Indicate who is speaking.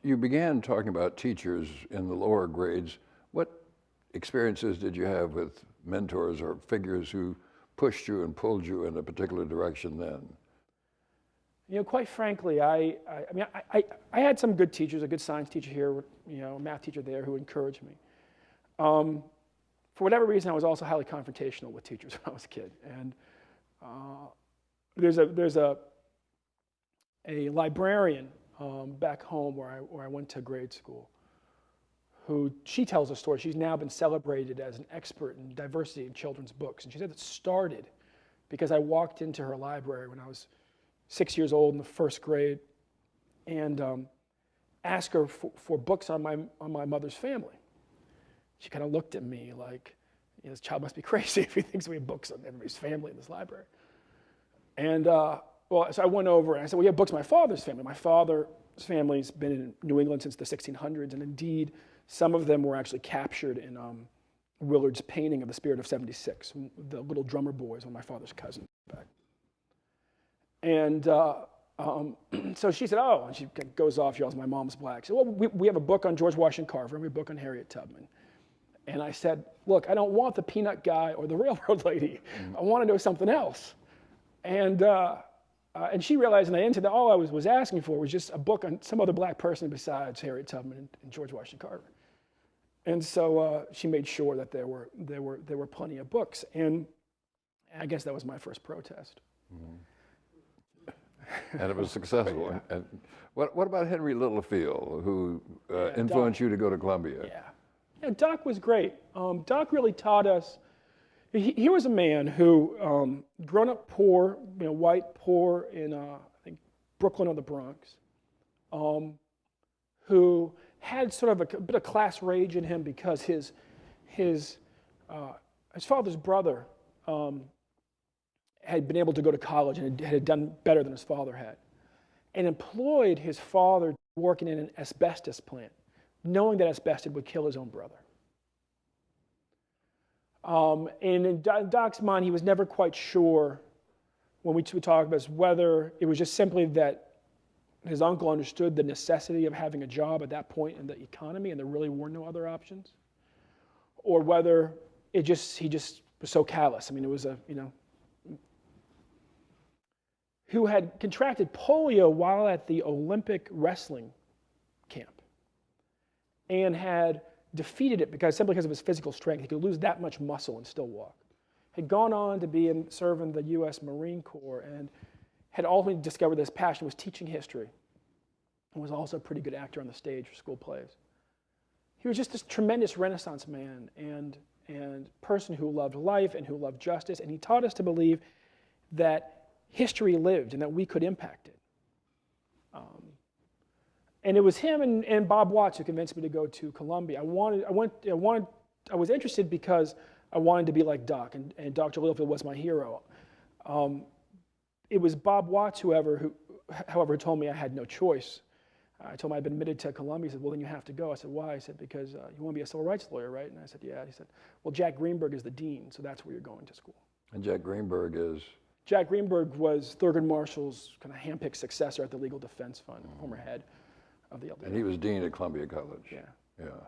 Speaker 1: You began talking about teachers in the lower grades. What experiences did you have with mentors or figures who pushed you and pulled you in a particular direction then?
Speaker 2: You know, quite frankly, I had some good teachers, a good science teacher here, you know, a math teacher there who encouraged me. For whatever reason, I was also highly confrontational with teachers when I was a kid. And there's a librarian back home where I went to grade school who, she tells a story. She's now been celebrated as an expert in diversity in children's books. And she said it started because I walked into her library when I was 6 years old in the first grade and asked her for books on my mother's family. She kind of looked at me like, you know, this child must be crazy if he thinks we have books on everybody's family in this library. And well, so I went over and I said, well, you have books on my father's family. My father's family's been in New England since the 1600s, and indeed, some of them were actually captured in Willard's painting of the Spirit of 76, the little drummer boys, one of my father's cousins back. And so she said, oh, and she goes off, she yells, my mom's black. She said, well, we have a book on George Washington Carver, and we have a book on Harriet Tubman. And I said, look, I don't want the peanut guy or the railroad lady. I want to know something else. And she realized in the end that all I was asking for was just a book on some other black person besides Harriet Tubman and George Washington Carver. And so she made sure that there were plenty of books. And I guess that was my first protest.
Speaker 1: And it was successful.
Speaker 2: Yeah.
Speaker 1: And what about Henry Littlefield, who influenced you to go to Columbia?
Speaker 2: Yeah, Doc was great. Doc really taught us. He was a man who, grown up poor, you know, white, poor in I think Brooklyn or the Bronx, who had sort of a bit of class rage in him because his father's brother had been able to go to college and had done better than his father had, and employed his father working in an asbestos plant, knowing that asbestos would kill his own brother. And in Doc's mind, he was never quite sure when we talked about whether it was just simply that his uncle understood the necessity of having a job at that point in the economy and there really were no other options, or whether he just was so callous. I mean, it was who had contracted polio while at the Olympic wrestling camp and had defeated it simply because of his physical strength. He could lose that much muscle and still walk. Had gone on to serve in the U.S. Marine Corps and had ultimately discovered that his passion was teaching history and was also a pretty good actor on the stage for school plays. He was just this tremendous Renaissance man and person who loved life and who loved justice, and he taught us to believe that history lived and that we could impact it. And it was him and Bob Watts who convinced me to go to Columbia. I was interested because I wanted to be like Doc, and Dr. Littlefield was my hero. It was Bob Watts, however, who told me I had no choice. I told him I'd been admitted to Columbia. He said, well, then you have to go. I said, why? I said, because you want to be a civil rights lawyer, right? And I said, yeah. He said, well, Jack Greenberg is the dean, so that's where you're going to school.
Speaker 1: And Jack Greenberg is?
Speaker 2: Jack Greenberg was Thurgood Marshall's kind of handpicked successor at the Legal Defense Fund, former head of the LDF.
Speaker 1: And he was dean at Columbia College.
Speaker 2: Yeah.
Speaker 1: Yeah.